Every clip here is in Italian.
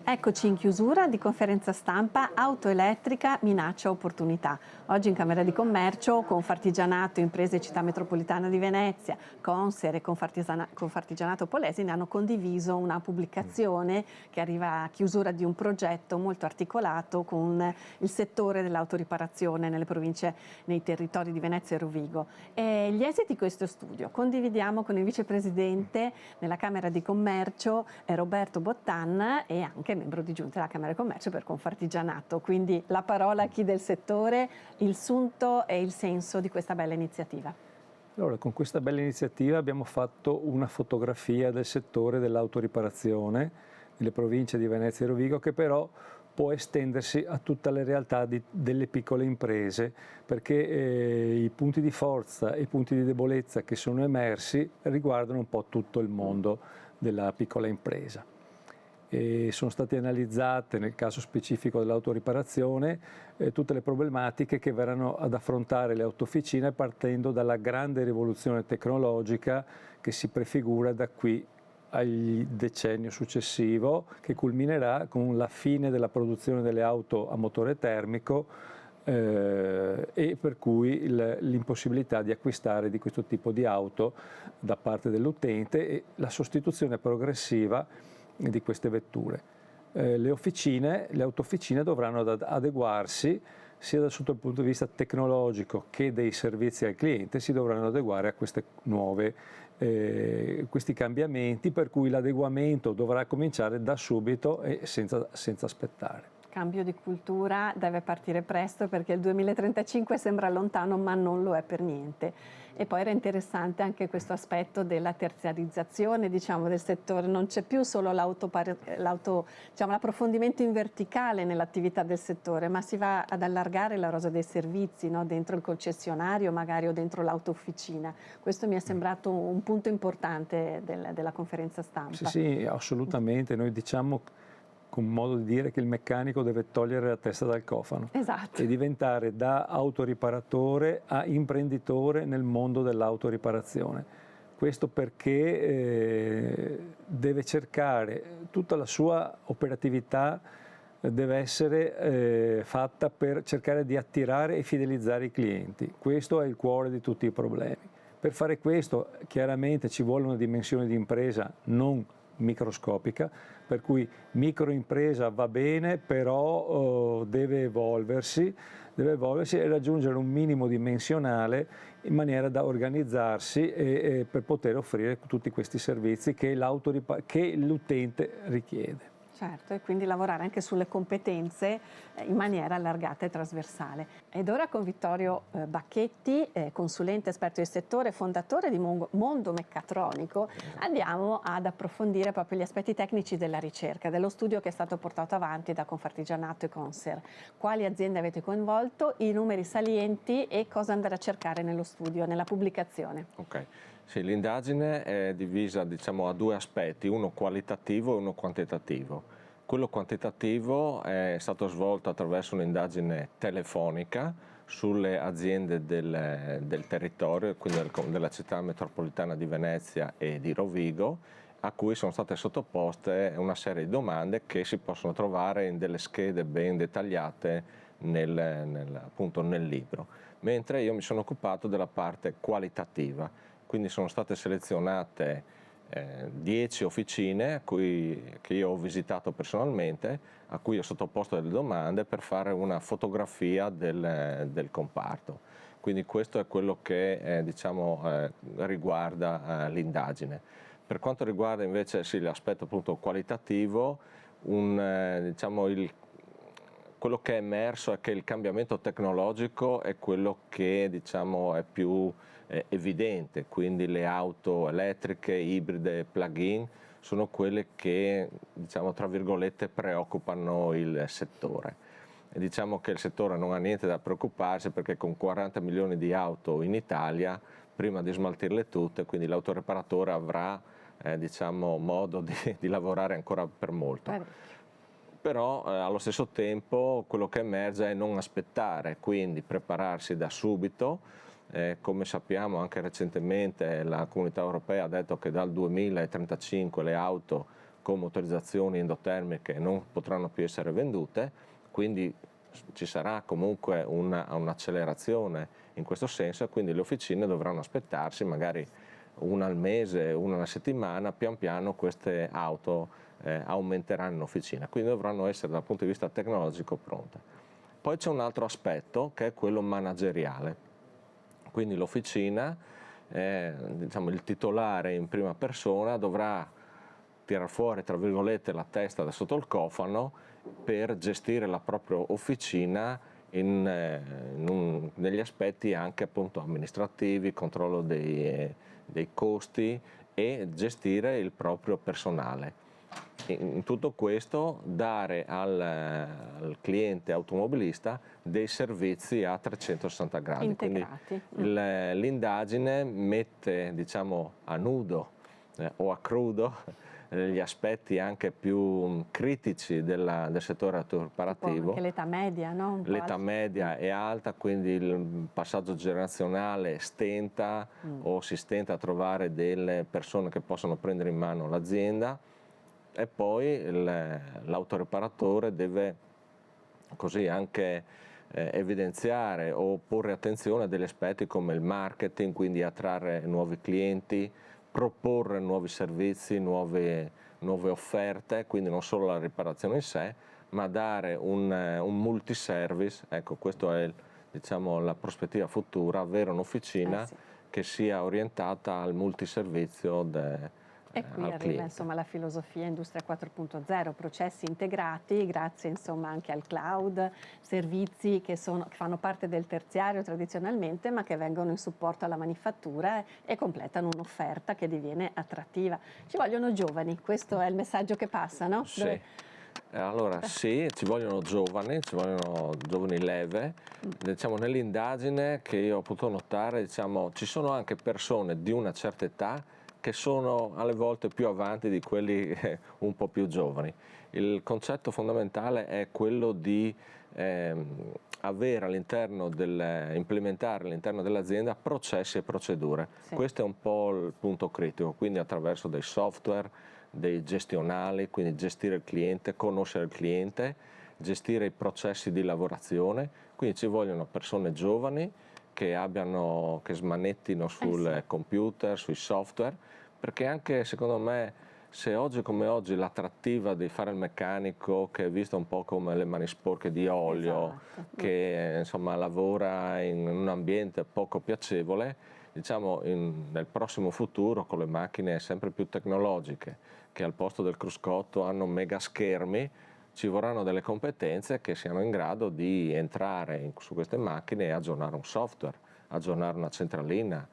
Eccoci in chiusura di conferenza stampa Auto elettrica minaccia opportunità. Oggi in Camera di Commercio Confartigianato, Imprese Città Metropolitana di Venezia, Conser e Confartigianato Polesine hanno condiviso una pubblicazione che arriva a chiusura di un progetto molto articolato con il settore dell'autoriparazione nelle province, nei territori di Venezia e Rovigo. E gli esiti di questo studio condividiamo con il vicepresidente della Camera di Commercio Roberto Bottan e anche membro di giunta della Camera di Commercio per Confartigianato. Quindi la parola a chi del settore, il sunto e il senso di questa bella iniziativa. Allora, con questa bella iniziativa abbiamo fatto una fotografia del settore dell'autoriparazione nelle province di Venezia e Rovigo, che però può estendersi a tutte le realtà delle piccole imprese, perché i punti di forza e i punti di debolezza che sono emersi riguardano un po' tutto il mondo della piccola impresa. E sono state analizzate, nel caso specifico dell'autoriparazione, tutte le problematiche che verranno ad affrontare le autofficine partendo dalla grande rivoluzione tecnologica che si prefigura da qui al decennio successivo, che culminerà con la fine della produzione delle auto a motore termico e per cui l'impossibilità di acquistare di questo tipo di auto da parte dell'utente e la sostituzione progressiva di queste vetture. Le autofficine dovranno adeguarsi sia sotto il punto di vista tecnologico che dei servizi al cliente, si dovranno adeguare a queste questi cambiamenti, per cui l'adeguamento dovrà cominciare da subito e senza aspettare. Cambio di cultura deve partire presto perché il 2035 sembra lontano, ma non lo è per niente. E poi era interessante anche questo aspetto della terziarizzazione, diciamo, del settore. Non c'è più solo l'approfondimento in verticale nell'attività del settore, ma si va ad allargare la rosa dei servizi, no? Dentro il concessionario magari o dentro l'autofficina. Questo mi è sembrato un punto importante della conferenza stampa. Sì, sì, assolutamente. Noi diciamo, con modo di dire, che il meccanico deve togliere la testa dal cofano, esatto, e diventare da autoriparatore a imprenditore nel mondo dell'autoriparazione. Questo perché deve cercare, tutta la sua operatività deve essere fatta per cercare di attirare e fidelizzare i clienti. Questo è il cuore di tutti i problemi. Per fare questo chiaramente ci vuole una dimensione di impresa non microscopica, per cui microimpresa va bene, però deve evolversi e raggiungere un minimo dimensionale in maniera da organizzarsi e per poter offrire tutti questi servizi che l'utente richiede. Certo, e quindi lavorare anche sulle competenze in maniera allargata e trasversale. Ed ora con Vittorio Bacchetti, consulente esperto di settore, fondatore di Mondo Meccatronico, andiamo ad approfondire proprio gli aspetti tecnici della ricerca, dello studio che è stato portato avanti da Confartigianato e Conser. Quali aziende avete coinvolto, i numeri salienti e cosa andare a cercare nello studio, nella pubblicazione? Ok. Sì, l'indagine è divisa, diciamo, a due aspetti, uno qualitativo e uno quantitativo. Quello quantitativo è stato svolto attraverso un'indagine telefonica sulle aziende del territorio, quindi della città metropolitana di Venezia e di Rovigo, a cui sono state sottoposte una serie di domande che si possono trovare in delle schede ben dettagliate appunto nel libro. Mentre io mi sono occupato della parte qualitativa. Quindi sono state selezionate 10 officine che io ho visitato personalmente, a cui ho sottoposto delle domande per fare una fotografia del comparto. Quindi questo è quello che diciamo, riguarda l'indagine. Per quanto riguarda invece sì, l'aspetto appunto qualitativo, diciamo, quello che è emerso è che il cambiamento tecnologico è quello che diciamo, è più evidente, quindi le auto elettriche, ibride, plug-in sono quelle che, diciamo, tra virgolette, preoccupano il settore. E diciamo che il settore non ha niente da preoccuparsi, perché con 40 milioni di auto in Italia, prima di smaltirle tutte, quindi l'autoreparatore avrà diciamo, modo di lavorare ancora per molto. Però allo stesso tempo quello che emerge è non aspettare, quindi prepararsi da subito. Come sappiamo anche recentemente la Comunità Europea ha detto che dal 2035 le auto con motorizzazioni endotermiche non potranno più essere vendute, quindi ci sarà comunque un'accelerazione in questo senso, e quindi le officine dovranno aspettarsi magari una al mese, una alla settimana, pian piano queste auto aumenteranno in officina, quindi dovranno essere dal punto di vista tecnologico pronte. Poi c'è un altro aspetto che è quello manageriale, quindi l'officina, diciamo, il titolare in prima persona dovrà tirar fuori, tra virgolette, la testa da sotto il cofano per gestire la propria officina negli aspetti anche appunto amministrativi, controllo dei costi e gestire il proprio personale. In tutto questo dare al cliente automobilista dei servizi a 360 gradi. Integrati. Quindi l'indagine mette, diciamo, a nudo o a crudo gli aspetti anche più critici del settore autoreparativo. Anche l'età media, no? L'età media è alta, quindi il passaggio generazionale stenta o si stenta a trovare delle persone che possono prendere in mano l'azienda, e poi l'autoreparatore deve così anche evidenziare o porre attenzione a degli aspetti come il marketing, quindi attrarre nuovi clienti, proporre nuovi servizi, nuove offerte, quindi non solo la riparazione in sé, ma dare un multiservice. Ecco, questa è, diciamo, la prospettiva futura, avere un'officina che sia orientata al multiservizio e qui arriva insomma la filosofia Industria 4.0, processi integrati grazie insomma anche al cloud, servizi che fanno parte del terziario tradizionalmente ma che vengono in supporto alla manifattura e completano un'offerta che diviene attrattiva. Ci vogliono giovani, questo è il messaggio che passa, no? Sì. Allora sì, ci vogliono giovani leve. Diciamo, nell'indagine che io ho potuto notare, diciamo, ci sono anche persone di una certa età che sono alle volte più avanti di quelli un po' più giovani. Il concetto fondamentale è quello di avere implementare all'interno dell'azienda processi e procedure. Sì. Questo è un po' il punto critico, quindi attraverso dei software, dei gestionali, quindi gestire il cliente, conoscere il cliente, gestire i processi di lavorazione, quindi ci vogliono persone giovani che smanettino sul computer, sui software, perché anche secondo me, se oggi come oggi l'attrattiva di fare il meccanico, che è visto un po' come le mani sporche di olio, che insomma lavora in un ambiente poco piacevole, diciamo nel prossimo futuro con le macchine sempre più tecnologiche, che al posto del cruscotto hanno mega schermi, ci vorranno delle competenze che siano in grado di entrare su queste macchine e aggiornare un software, aggiornare una centralina,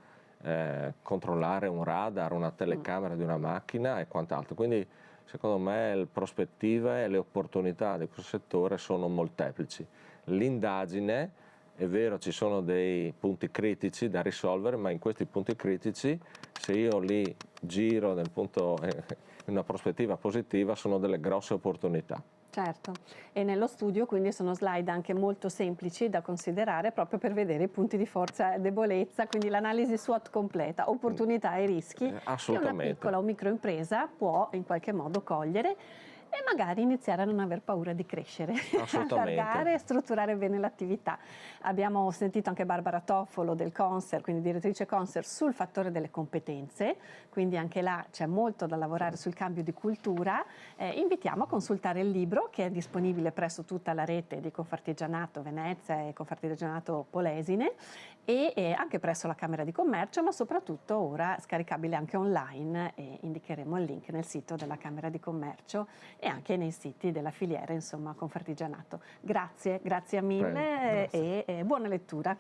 controllare un radar, una telecamera di una macchina e quant'altro. Quindi secondo me le prospettive e le opportunità di questo settore sono molteplici. L'indagine, è vero, ci sono dei punti critici da risolvere, ma in questi punti critici, se io li giro in una prospettiva positiva, sono delle grosse opportunità. Certo, e nello studio quindi sono slide anche molto semplici da considerare proprio per vedere i punti di forza e debolezza, quindi l'analisi SWOT completa, opportunità e rischi che una piccola o microimpresa può in qualche modo cogliere e magari iniziare a non aver paura di crescere, allargare e strutturare bene l'attività. Abbiamo sentito anche Barbara Toffolo del Conser, quindi direttrice Conser, sul fattore delle competenze, quindi anche là c'è molto da lavorare sul cambio di cultura. Invitiamo a consultare il libro che è disponibile presso tutta la rete di Confartigianato Venezia e Confartigianato Polesine e anche presso la Camera di Commercio, ma soprattutto ora scaricabile anche online, e indicheremo il link nel sito della Camera di Commercio e anche nei siti della filiera, insomma, Confartigianato. Grazie mille. Grazie. E buona lettura.